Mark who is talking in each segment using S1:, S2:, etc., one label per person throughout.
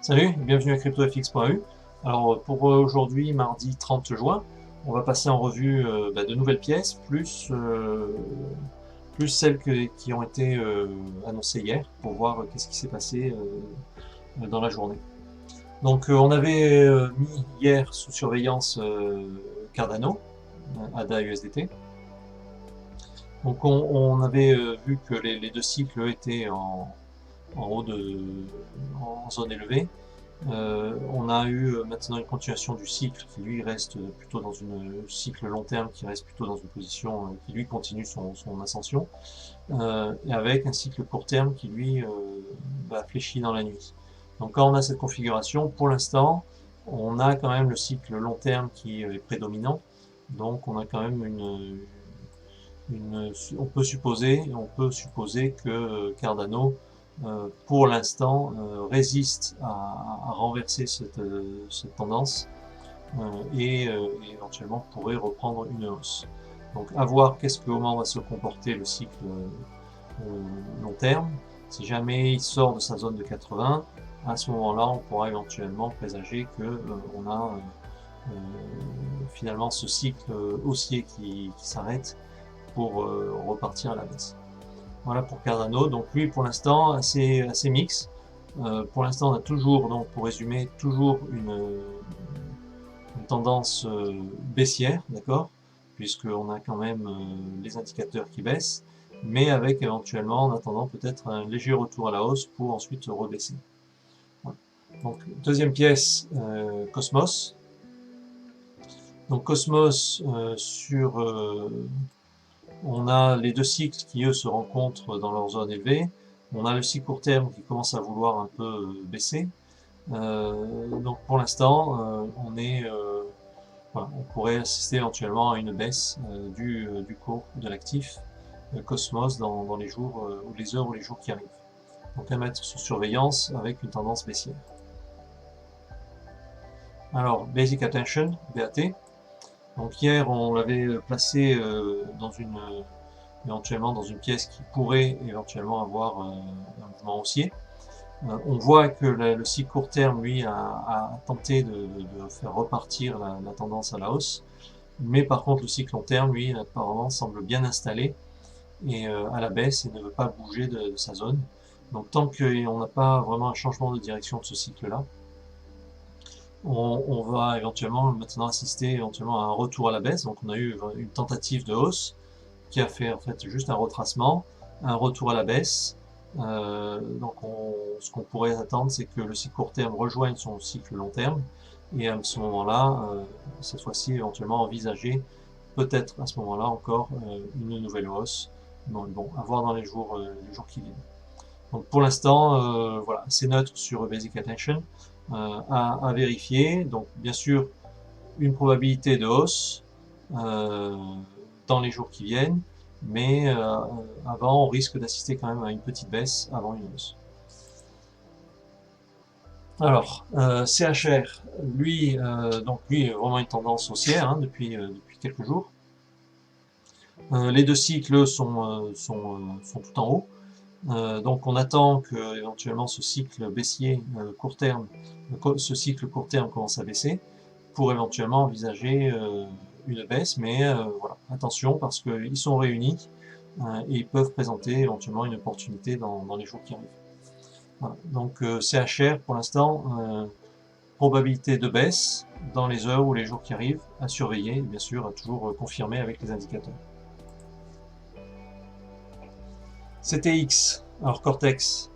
S1: Salut, bienvenue à CryptoFX.eu. Alors pour aujourd'hui, mardi 30 juin, on va passer en revue de nouvelles pièces, plus celles qui ont été annoncées hier, pour voir qu'est-ce qui s'est passé dans la journée. Donc on avait mis hier sous surveillance Cardano, ADA USDT. Donc on avait vu que les deux cycles étaient en haut en zone élevée. On a eu maintenant une continuation du cycle qui lui reste plutôt dans une cycle long terme qui reste plutôt dans une position qui lui continue son ascension et avec un cycle court terme qui lui fléchit dans la nuit. Donc quand on a cette configuration, pour l'instant, on a quand même le cycle long terme qui est prédominant. Donc on a quand même on peut supposer que Cardano pour l'instant, résiste à renverser cette tendance et éventuellement pourrait reprendre une hausse. Donc à voir comment va se comporter le cycle long terme. Si jamais il sort de sa zone de 80, à ce moment-là, on pourra éventuellement présager que on a finalement ce cycle haussier qui s'arrête pour repartir à la baisse. Voilà pour Cardano. Donc lui, pour l'instant, assez mix. Pour l'instant, on a toujours, donc pour résumer, toujours une tendance baissière, d'accord, puisqu'on a quand même les indicateurs qui baissent, mais avec éventuellement, en attendant, peut-être un léger retour à la hausse pour ensuite rebaisser. Voilà. Donc deuxième pièce, Cosmos. Donc Cosmos on a les deux cycles qui, eux, se rencontrent dans leur zone élevée. On a le cycle court terme qui commence à vouloir un peu baisser. Donc pour l'instant, voilà, on pourrait assister éventuellement à une baisse du cours de l'actif Cosmos dans les jours ou les heures ou les jours qui arrivent. Donc à mettre sous surveillance avec une tendance baissière. Alors Basic Attention, BAT. Donc hier on l'avait placé éventuellement dans une pièce qui pourrait éventuellement avoir un mouvement haussier. On voit que le cycle court terme, lui, a tenté de faire repartir la tendance à la hausse, mais par contre le cycle long terme, lui, apparemment semble bien installé et à la baisse et ne veut pas bouger de sa zone. Donc tant qu'on n'a pas vraiment un changement de direction de ce cycle-là, on va éventuellement maintenant assister éventuellement à un retour à la baisse. Donc on a eu une tentative de hausse qui a fait en fait juste un retracement, un retour à la baisse. Donc ce qu'on pourrait attendre, c'est que le cycle court terme rejoigne son cycle long terme et à ce moment-là, cette fois-ci éventuellement envisager peut-être à ce moment-là encore une nouvelle hausse. Bon, à voir dans les jours qui viennent. Donc pour l'instant, voilà, c'est neutre sur Basic Attention à vérifier. Donc bien sûr, une probabilité de hausse dans les jours qui viennent, mais avant, on risque d'assister quand même à une petite baisse avant une hausse. Alors, CHR, lui, donc lui, vraiment une tendance haussière depuis quelques jours. Les deux cycles sont tout en haut. Donc on attend que éventuellement ce cycle baissier court terme, ce cycle court terme commence à baisser pour éventuellement envisager une baisse, mais voilà, attention parce qu'ils sont réunis et ils peuvent présenter éventuellement une opportunité dans les jours qui arrivent. Voilà. Donc CHR pour l'instant, probabilité de baisse dans les heures ou les jours qui arrivent, à surveiller et bien sûr à toujours confirmer avec les indicateurs. CTX, alors Cortex,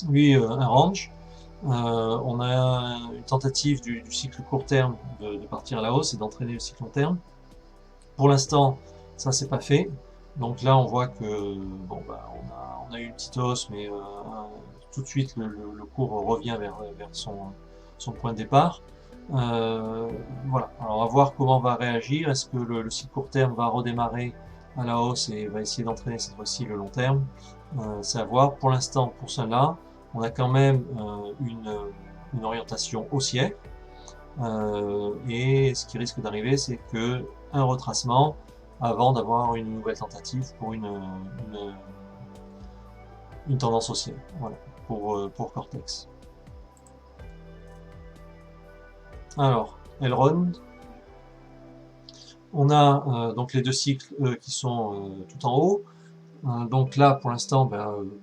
S1: lui un range. On a une tentative du cycle court terme de partir à la hausse et d'entraîner le cycle long terme. Pour l'instant, ça c'est pas fait. Donc là, on voit que bon, on a eu une petite hausse, mais tout de suite le cours revient vers son point de départ. Voilà. Alors à voir comment on va réagir. Est-ce que le cycle court terme va redémarrer à la hausse et va essayer d'entraîner cette fois-ci le long terme? C'est à voir. Pour l'instant, pour cela, on a quand même une orientation haussière. Et ce qui risque d'arriver, c'est que un retracement avant d'avoir une nouvelle tentative pour une tendance haussière. Voilà, pour Cortex. Alors, Elrond, on a donc les deux cycles qui sont tout en haut. Donc là, pour l'instant,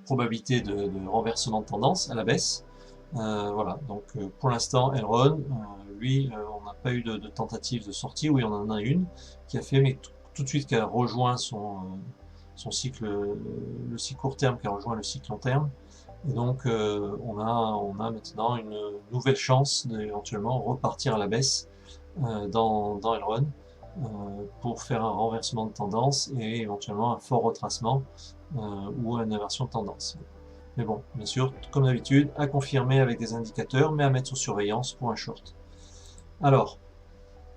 S1: probabilité de renversement de tendance à la baisse. Voilà, donc pour l'instant, Elrond, lui, on n'a pas eu de tentative de sortie. Oui, on en a une qui a fait, mais tout de suite, qui a rejoint son cycle, le cycle court terme, qui a rejoint le cycle long terme. Et donc, on a maintenant une nouvelle chance d'éventuellement repartir à la baisse dans Elrond pour faire un renversement de tendance et éventuellement un fort retracement ou une inversion de tendance. Mais bon, bien sûr, comme d'habitude, à confirmer avec des indicateurs, mais à mettre sous surveillance pour un short. Alors,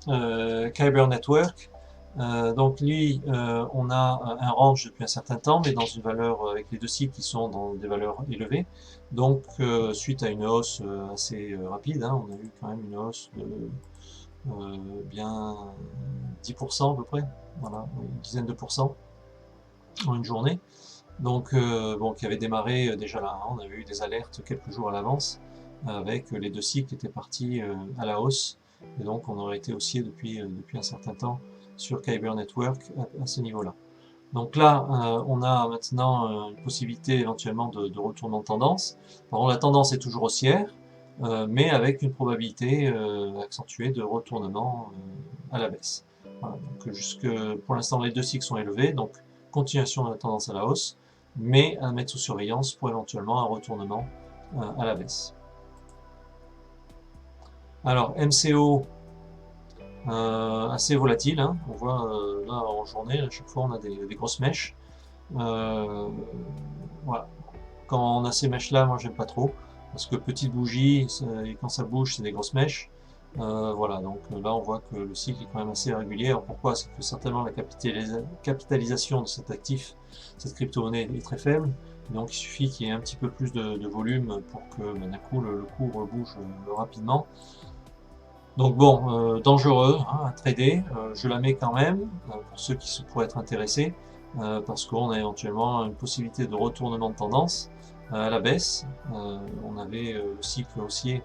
S1: Kyber Network, donc lui, on a un range depuis un certain temps, mais dans une valeur avec les deux cycles qui sont dans des valeurs élevées. Donc, suite à une hausse assez rapide, hein, on a eu quand même une hausse de bien 10% à peu près, voilà, une dizaine de pourcents en une journée. Donc, bon, qui avait démarré déjà là, hein, on avait eu des alertes quelques jours à l'avance, avec les deux cycles qui étaient partis à la hausse, et donc on aurait été haussier depuis un certain temps sur Kyber Network à ce niveau-là. Donc là, on a maintenant une possibilité éventuellement de retournement de tendance. Par contre, la tendance est toujours haussière, mais avec une probabilité accentuée de retournement à la baisse. Voilà, donc pour l'instant, les deux cycles sont élevés, donc continuation de la tendance à la hausse, mais à mettre sous surveillance pour éventuellement un retournement à la baisse. Alors, MCO, assez volatile, hein. On voit là en journée, à chaque fois on a des grosses mèches. Voilà. Quand on a ces mèches là, moi j'aime pas trop, parce que petite bougie, et quand ça bouge c'est des grosses mèches. Voilà, donc là on voit que le cycle est quand même assez régulier. Alors pourquoi? C'est que certainement la capitalisation de cet actif, cette crypto-monnaie est très faible, donc il suffit qu'il y ait un petit peu plus de volume pour que d'un coup le cours bouge rapidement. Donc bon, dangereux hein, à trader, je la mets quand même, pour ceux qui pourraient être intéressés, parce qu'on a éventuellement une possibilité de retournement de tendance à la baisse. On avait le cycle haussier,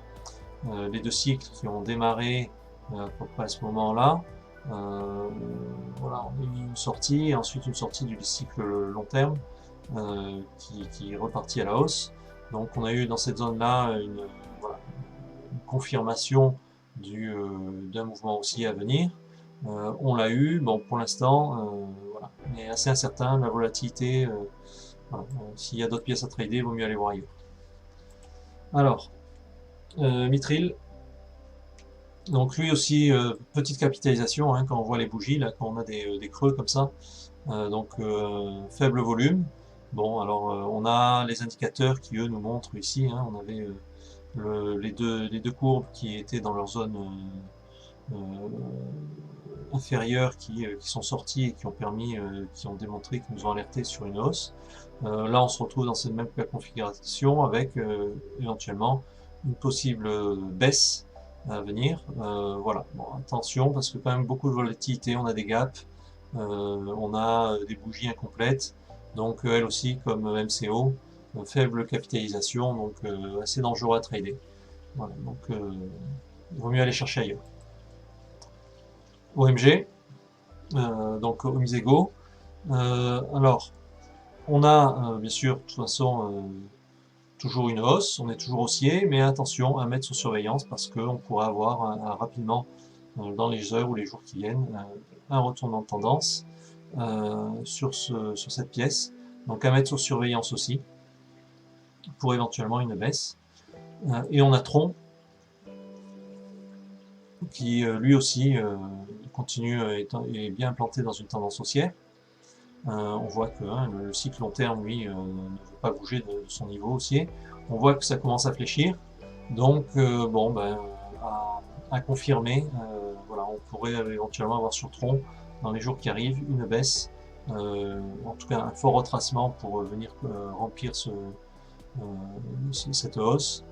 S1: les deux cycles qui ont démarré à peu près à ce moment-là. Voilà, on a eu une sortie, et ensuite une sortie du cycle long terme qui est reparti à la hausse. Donc on a eu dans cette zone-là voilà, une confirmation d'un mouvement haussier à venir. On l'a eu, bon pour l'instant, voilà, mais assez incertain, la volatilité, voilà, s'il y a d'autres pièces à trader, il vaut mieux aller voir ailleurs. Alors, Mithril, donc lui aussi, petite capitalisation, hein, quand on voit les bougies, là, quand on a des creux comme ça, donc faible volume. Bon, alors on a les indicateurs qui eux nous montrent ici, hein, on avait les deux courbes qui étaient dans leur zone inférieures qui sont sorties et qui ont permis, qui ont démontré, qui nous ont alerté sur une hausse. Là, on se retrouve dans cette même configuration avec éventuellement une possible baisse à venir. Voilà, bon, attention parce que quand même beaucoup de volatilité, on a des gaps, on a des bougies incomplètes, donc elles aussi comme MCO, faible capitalisation, donc assez dangereux à trader. Voilà, donc il vaut mieux aller chercher ailleurs. OMG, donc Omisego. Alors, on a bien sûr, de toute façon, toujours une hausse, on est toujours haussier, mais attention à mettre sous surveillance parce qu'on pourra avoir rapidement, dans les heures ou les jours qui viennent, un retournement de tendance sur cette pièce. Donc à mettre sous surveillance aussi pour éventuellement une baisse. Et on a Tron qui lui aussi continue est bien implanté dans une tendance haussière. On voit que hein, le cycle long terme, lui, ne veut pas bouger de son niveau haussier. On voit que ça commence à fléchir. Donc, bon, à confirmer, voilà, on pourrait éventuellement avoir sur Tron, dans les jours qui arrivent, une baisse, en tout cas un fort retracement pour venir remplir cette hausse,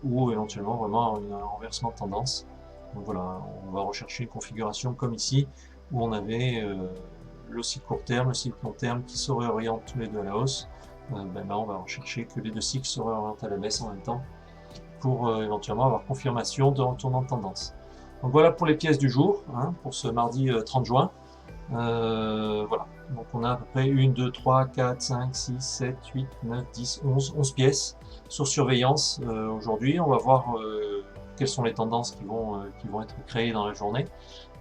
S1: ou éventuellement vraiment un renversement de tendance. Donc voilà, on va rechercher une configuration comme ici, où on avait le cycle court terme, le cycle long terme qui se réorientent tous les deux à la hausse. Là, on va rechercher que les deux cycles se réorientent à la baisse en même temps. pour éventuellement avoir confirmation de retournement de tendance. Donc voilà pour les pièces du jour, hein, pour ce mardi 30 juin. Voilà, donc on a à peu près 1, 2, 3, 4, 5, 6, 7, 8, 9, 10, 11 pièces sur surveillance aujourd'hui. On va voir quelles sont les tendances qui vont être créées dans la journée.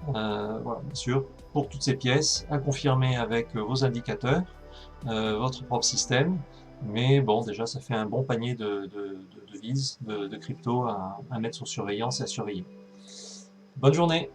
S1: Voilà, bien sûr, pour toutes ces pièces, à confirmer avec vos indicateurs, votre propre système. Mais bon, déjà, ça fait un bon panier de devises, de crypto à mettre sur surveillance et à surveiller. Bonne journée!